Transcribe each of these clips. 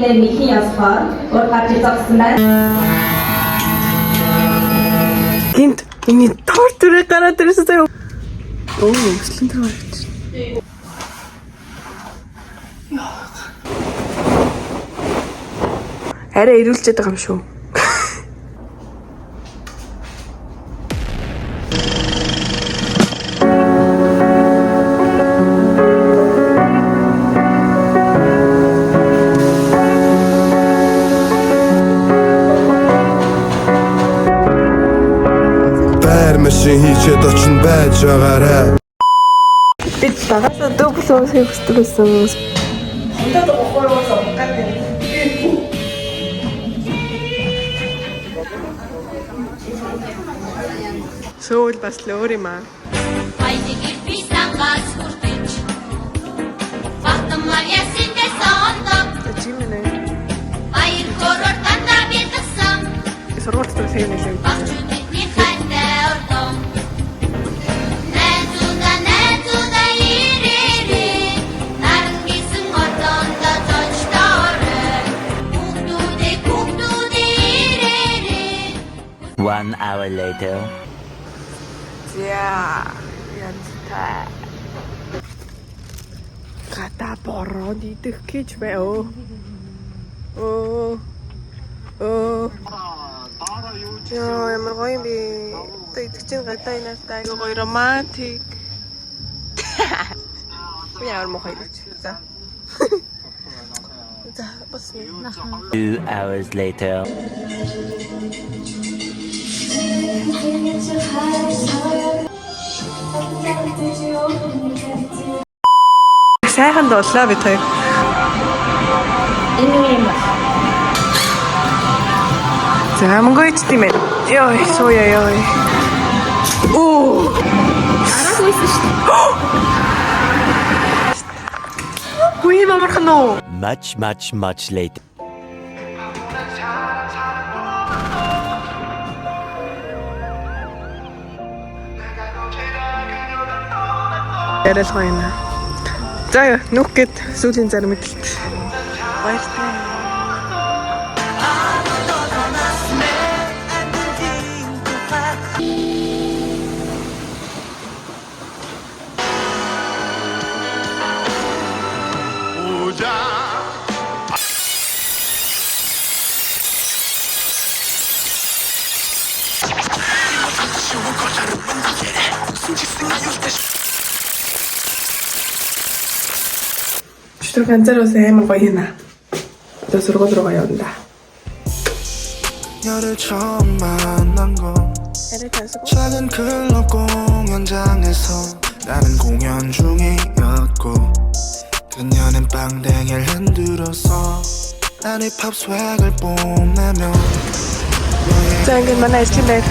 хэлээр нэхэн ясгаар өөр гарч ирсэн байна. Гинт энэ торт түрээ гараад ирсэн заяа. Оо, өслөн тэр гарч. Арай ирүүлчихэд байгаа юм шүү. Машин хийчээд очин байж байгаарай. Бид багасаа дублс уусах хүсдэг байсан. Хонтод гохоос авахгүй. Сөүл бас л өөр юм аа. Хайди гэрбий сангаас хүртэж Батмар ясэндээ сондоо Жимнэ. Баяр хорор танда битсэн Сургуульд төсөв нэлээ. Багчуудны хайтай ордон Нэзуда ирээрээ Нарангисэн ордондоо зочдоорой Хүүхдүүдээ ирээрээ 1 hour later. Яа. Янзтай. Гата бороод идэх гэж байв. Оо. Яа, ямар гоё юм бэ? Тэ идэх чинь гадаа инастай гоё романтик. Яар мохой гэж. За. За, бас нэг. 2 hours later. Сайхан дууллаа бид хоёр. Энэ юм ба. За амгойч тийм ээ. Йой, сууя ёй. Оо. Араагүй шүү дээ. Гүн амархан уу? Much later. Ярилцгаа юм. За нүх гээд сүүлийн зарим мэдлэлт. Баяртай. Шүтэр ганцаараа амар гоё юм аа. Одоо сургууль руугаа явна да. 너를 처음 만난 건 Арай тасаг. 작은 클럽 공연장에서 나는 공연 중이었고 그녀는 빵댕이를 흔들어서 난 힙합 swag을 뽐내며 За ингээд манай ажлын байр.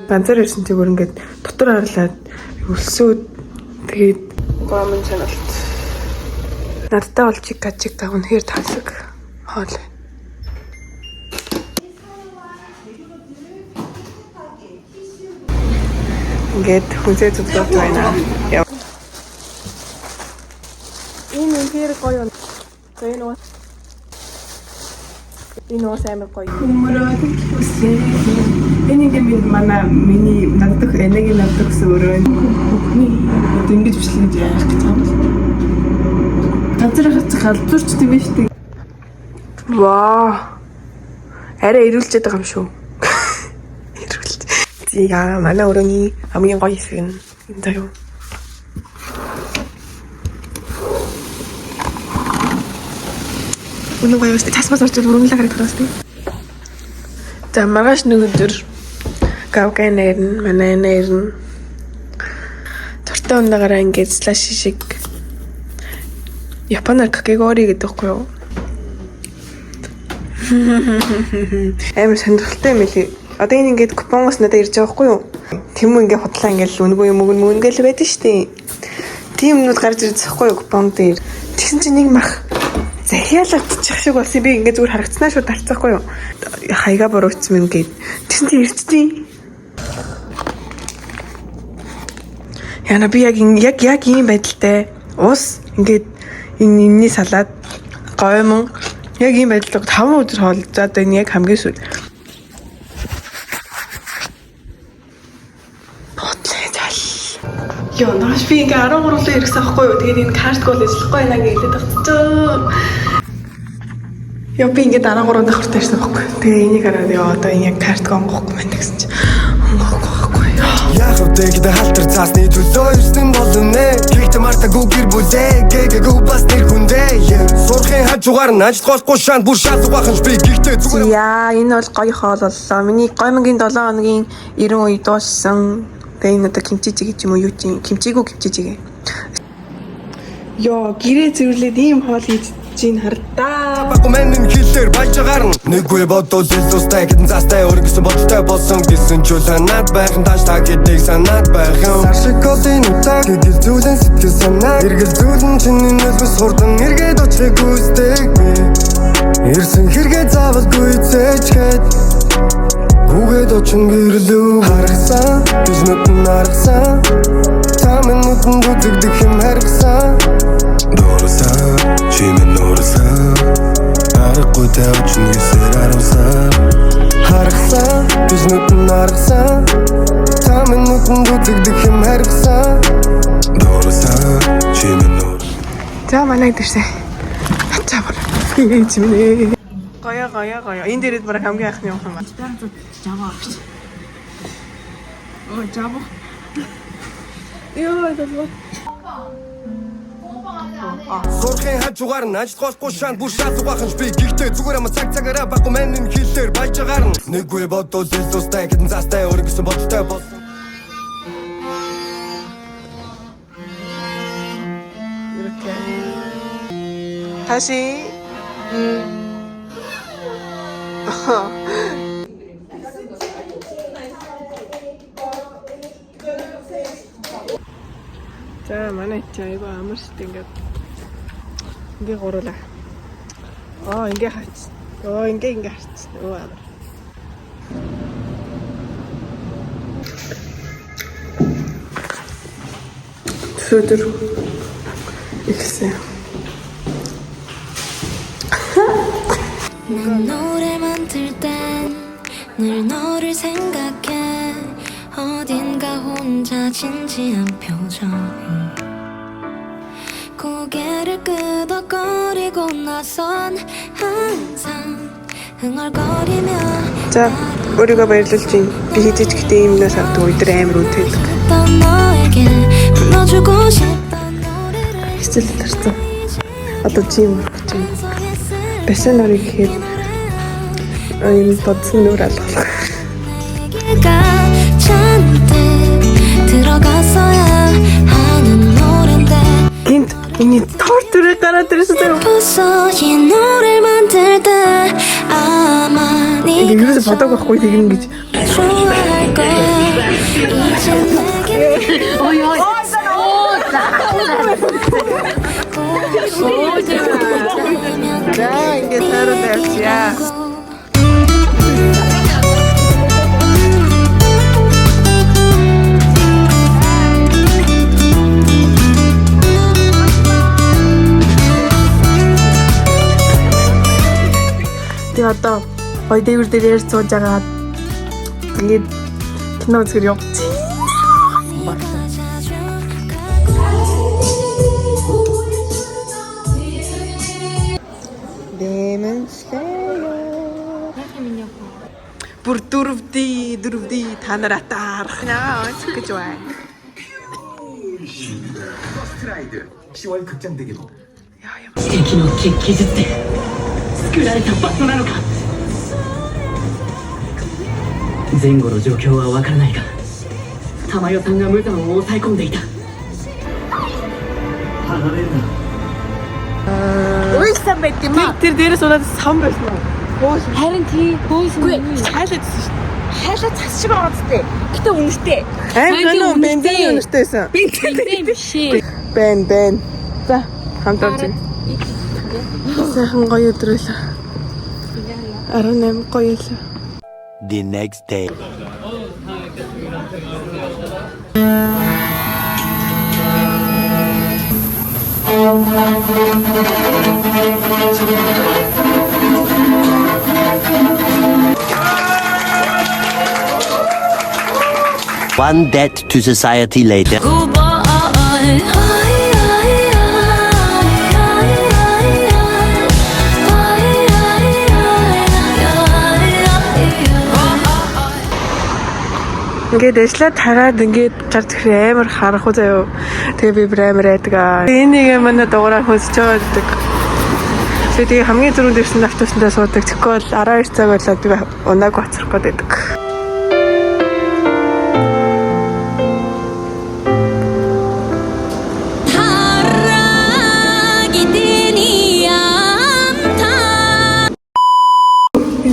Ганцаар ирсэн зүгээр ингээд дотор харлаад өлсөөд тэгээд гомн саналт. Надтай бол чика үнэхээр тасаг. Хоол. Ингээд хүнсээ зүтгэж байна. Яа. Энэ үнэхээр гоё. Энэ уу амар гоё. Хүмүүрээд хүсээ. Энэ ингээд миний надад энерги надад өсөөрөө. Ингэж бичлэж яах гэж байгаа юм. Газар галзуурч тийм биш үү? Ваа. Арай ирүүлчихэд байгаа юм шүү. Ирүүлч. Яа, манай өрөөний хамгийн гоё хэсэг нь энэ заяа. Үнэн гоё өстэй тасмаас орж өрөнгөлөө хараад тараастай. За маргааш нэг өдөр гавгай нэрн, манай нэрн тортой ундаагаараа ингээд слаш шиг Японоор какегори гэдэг байхгүй юу? Амар сонирхолтой юм лээ. Одоо энэ ингээд купонгоос надад ирж байгаа байхгүй юу? Тэм ингээд худлаа ингээд үнгөө юм ингээд байдаг шүү дээ. Тийм юмнууд гарч ирж байгаа байхгүй юу купон дээр. Тэгсэн чинь нэг мах захиалгадчих шиг болсон би ингээд зүгээр харагцсанаа шууд тарцахгүй юу? Хаяга буруутсан юм гээд. Тэгсэн чинь ирчихсэн. Яна би яг ийм байдалтай ус ингээд энэний салаад гоймон яг ийм байдлаар 5 өдөр хоолж за одоо энэ яг хамгийн сүүл. Йоо, наш би ингээ 13-нд ирсэн байхгүй юу? Тэгээд энэ карт гол ажиллахгүй байна гэж хэлээд багчаа. Йоо, би ингээ 13-нд хүртэл ирсэн байхгүй юу? Тэгээ энийг хараад яа одоо энэ яг карт гонгохгүй байна гэсэн чинь. Онгохгүй байхгүй юу? Яг үдэгд халтар цаасны төлөө ирсэн болонэ. Гэхдээ мартаагүй гэр бүлээ гэгээгүй бас нэр хүндээ. Сурахын хажуугаар нь ажил голгүй шаанд бүр шалгахын би гэхдээ зүгээр. Яа, энэ бол гоё хоол боллоо. Миний гоймонгийн 7 хоногийн 90 үе дууссан. Тэгээ энэ одоо кимчи чиг юм уу юу чинь кимчигүй кимчи чиг. Йоо, гэрээ зэвэрлээд ийм хоол хийж чинь хардаа. Баггүй мэн хэлээр баяжгаар нь нэггүй бодвол зүйлстэй гэдэн заастай өөргөсөн бодолтой болсон гэсэн ч санаад байх нь тааш та гэдгийг санаад байх юм. Саршиколын утаа гэдэг зүйлэн сэтгэл санаа эргэл зүйлэн чиний нөлөөс хурдан эргээд очих гүйцэтгэх би. Ирсэн хэрэгээ заавалгүй цэжгээд үгээд очин гэрлүү харгасан бизнэт наргасан тамын нүдэн дүгдэх юм харгасан дөрөсөн чимэн нөрсөн аргагүй тэ очин гэсээр аруулсан харгасан бизнэт наргасан тамын нүдэн дүгдэх юм харгасан дөрөсөн чимэн нөрсөн. За манай дэрсэ. Ачаа бол. Чимээ. Гая. Энэ дээрээ бараг хамгийн анхны юм байна. Жаваа авч. Оо, жаваа. Йоо, это вот. Сурахын хажуугаар нь ажил голгүй шаанд бүр шалгахын би гэхдээ зүгээр юм цагаараа баггүй мэн хэлээр баяжгаар нь нэггүй бодвол зүйлстэй гэдэн заастай өөргөсөн бодолтой болсон. 이렇게. 다시. 자, 만에 자 이거 아무렇지 땡겨. 이게 걸어라. 이게 하지. 이게 하지. 와. 수두로 이렇게. 난 노래만 들 땐 늘 너를 생각해 어딘가 혼자 진지한 표정 고개를 끄덕거리고 나선 항상 흥얼거리며 자, 우리가 말해줄지 비히지 그때 임나 사도 우리들 아무로 될 던 너에게 불러주고 싶던 노래를 시절했어. 어떤 지금 좀 베스트 노래 이 버튼 노래 내가 잔뜩 들어갔어야 하는 노랜데 긴트 이 털들을 깔아드렸어요. 벌써 이 노래를 만들 때 아마 이게 네가 그래서 바다가 갖고 있는 거지. 좋아할 거야 이제 내게 자, 이게 다른 날씨야. Тэгээ одоо гоё дэвэр дээр сууж байгаа. Тэгээд кино үзэхээр явчих. бүр дөрөвдий та нараа таарах наа гэж байна. 스트라이드 10월 극장대기로 奇跡の技術で作られた場所なのか。前後の状況はわからないが玉代さんが無残を抑え込んでいた。離れるな。Уйлсан байт юм аа. Тэр дээрээс удаад сан байсан уу? Харин тий хөөсөн. Хайлаад байсан шүү. Хайлаа цас шиг байгаа зү. Гэтэ үнэртэй. Гэнэ бензин үнэртэйсэн. Бензин биш ээ. Бен. За, хамтарч. Сайхан гоё өдрөл. 18 гоё л. The next day. One debt to society later. Ингээд ажиллаад тагаад ингээд гар зөхөр амар харах уу заяа. Тэгээ би бүр амар айдаг. Энийг манай дугаараар хөөсч байдаг. Тэгээ хамгийн түрүүнд ирсэн автобусандаа суудаг. Тэгвэл 12 цаг болоод би унааг хоцрох гээд байдаг.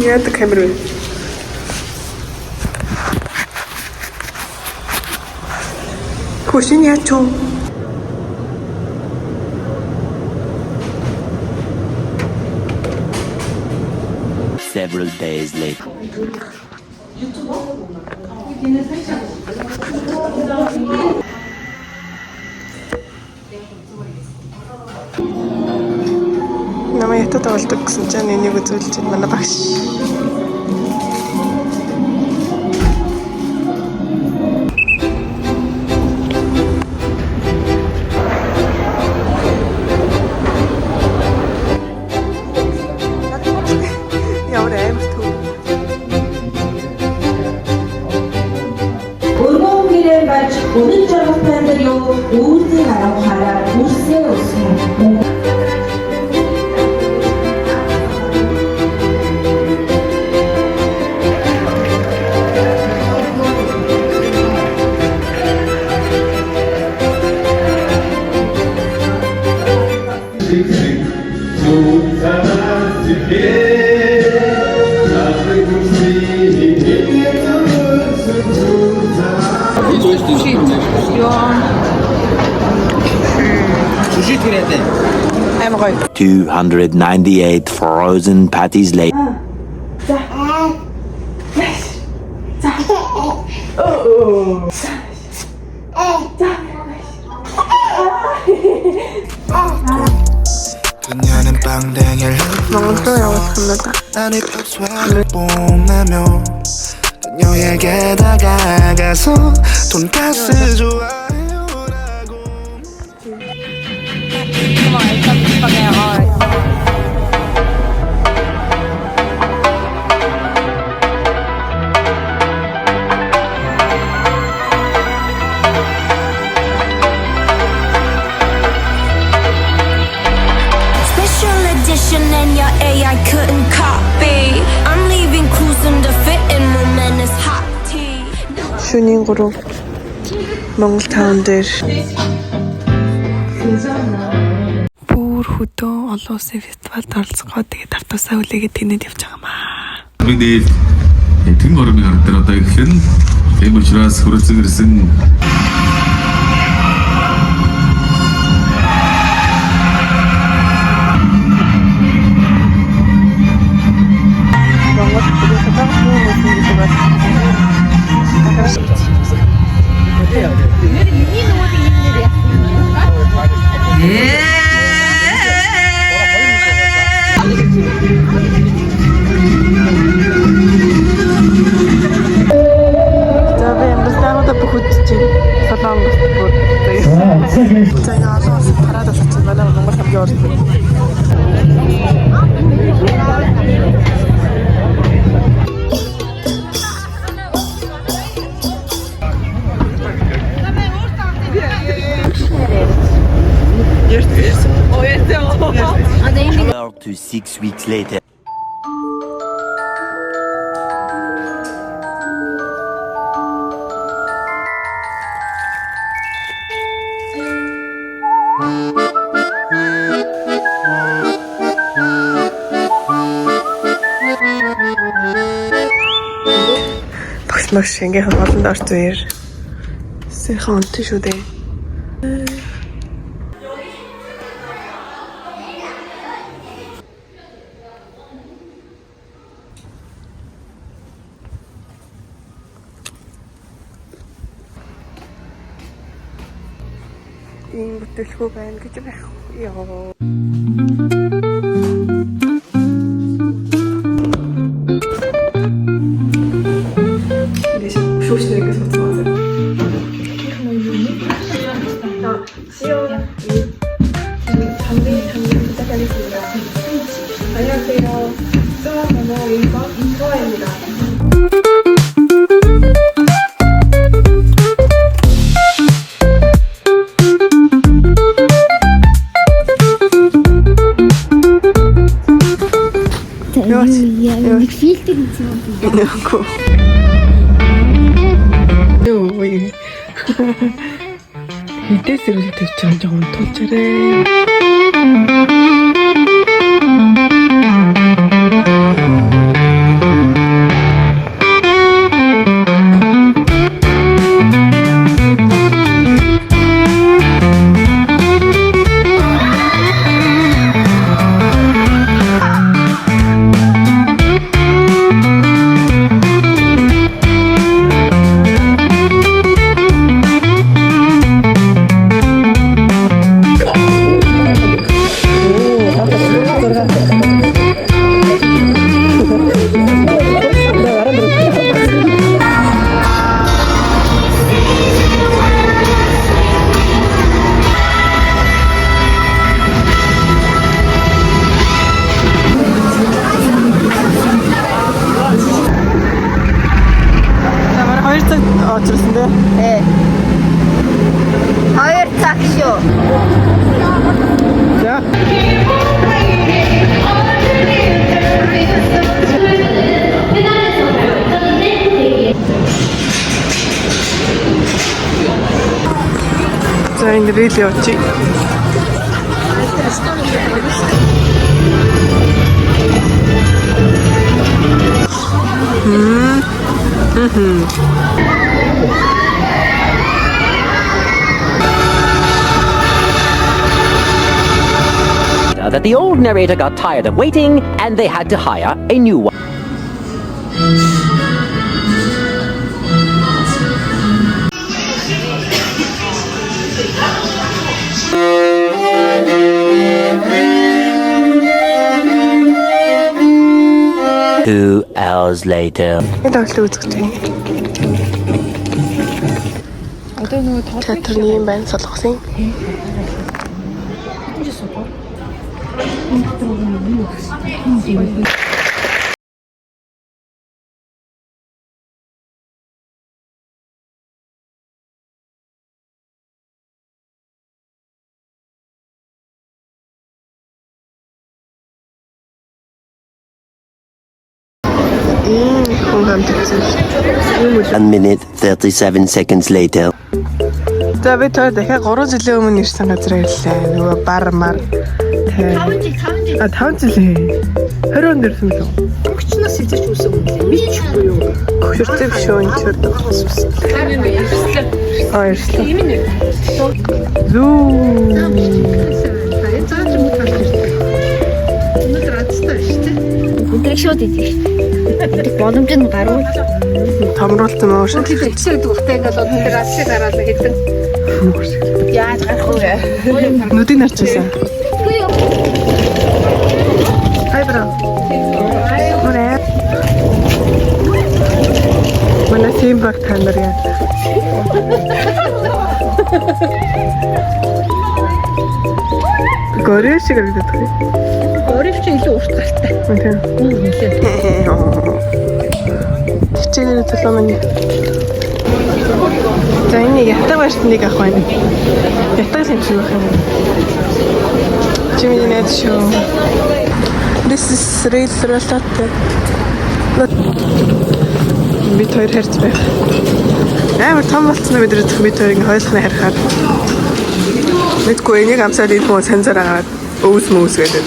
Яадаг камер вэ? Хошин яачуу. Several days later. Намайг ятад олдог гэсэн чинь энийг үзүүлж байна манай багш. өргөн гэрээр гарч өнөр жаргалтай дээр юу үүрсийг харамхаараа үрсээ өснө. Sushi тирээдэ. Амар гоё. 298 frozen patties later. 그녀는 빵댕이를 Монголруу явах юм да. 나의 벽수화를 뽐내며 그녀에게 다가가서 돈가스 좋아해요라고 Special edition and your AI couldn't copy. I'm leaving cruising to fit in woman is hot tea. Шөнийн 3 Монгол таун дээр бүр хөдөө олон улсын фестивалд оролцохоо тэгээд автобусаа үлээгээд тэнд явж байгаа маа. Бид тэн орны хард дээр одоо ихлэн тийм учраас хүрэлцэн ирсэн Монгол хөдөө To 6 weeks later. багш маш ингээм хоолнд орж үер. Сэхэн онтой шүү дээ. ийм бүтээлхүү байна гэж байх. Йоо. Шүүшнэгээ соцгоосоо. 안녕하세요. 쏘모모 인터입니다. 이때스를 대체 저건 도체래. 네. 화열착쇼. 자. 자, 이제 레일이 왔지. That the old narrator got tired of waiting and they had to hire a new one. Two hours later. театрын юм байна солонгосын. One minute, 37 seconds later. За би тэр дахиад 3 жилийн өмнө ирсэн газар ирлээ. Нөгөө бар мар. 5 жил. 20 онд ирсэн лөө. Өгчнөөс хийж үүсэн юм лээ. Би ч юу. Хөртэй биш үү энэ төр. Ирсэн. Зүү. Үнтэй шууд идэх. Боломж нь гаруй. Томруулсан мөн шүү. Тэгсэн дуртай ингээд өндөр асыг гараад гэдэг. Яаж гарах вэ? Нүдийг нарчсан. Хай бро. Мөрэ. Манай тим баг танаар яа. Гориш гэдэг. Гориш ч илүү урт гартай. Тийм. Хичээгээр төлөө минь. За энэ ятаг барьсныг авах байна. Ятаг юм шиг байна. Чимээ нэт шүү. This is real latte. Бид хоёр харьц байх. Амар том болцсон бид бид хоёрыг хойлохны харахаар. Мэдгүй энийг амсаад илүү санзаар агаад өвс мөс гэдэг.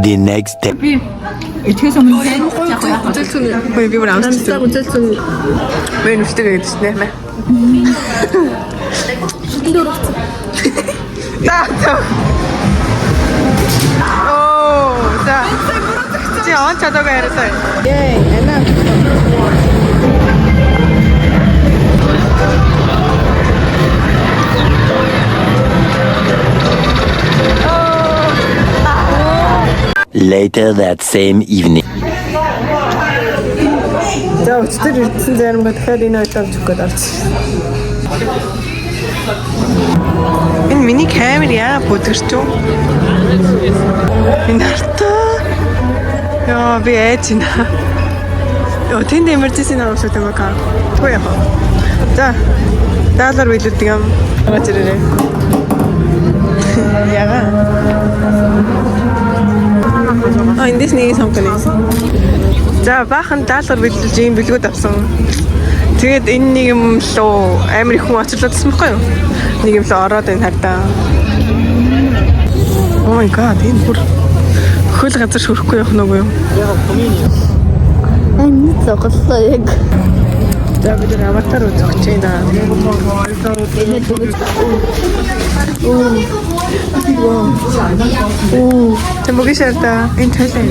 The next day. Итгэс өмнө яг үзэлцэн. Би бүр амссан. Үзэлцэн. Мэн үстэй гэдэг чинь нэ. Шүтэн дөрөвцөн. Та. Оо, та. Чи он чадаагаа яриасаа. Ана. Later that same evening. За өчтөр ирдсэн заримгаа дахиад энэ өдөр авч өгөх гээд орж. Энэ миний камер яа бүдэрч үү? Энэ хартаа. Яа би ээж нэ. Яа тэнд emergency нэрс өгдөг юм аа. Тэгвэл яах вэ? За. Даалар билүүдэг юм. Гарч ирээрэй. Яга. Эндээс нэг сонгоно. За баахан даалгар бидлүүлж ийм бэлгүүд авсан. Тэгээд энэ нэг юм лөө амар их хүн очлоодсан байхгүй юу? Нэг юм лөө ороод энэ хардаа. Oh my god, энэ бүр хөл газар шүрхгүй явах нүг юу? Энэ зоглоо яг. За бид аватар үзэж байна. Тэм бүгишэрдэ энэ төлөө.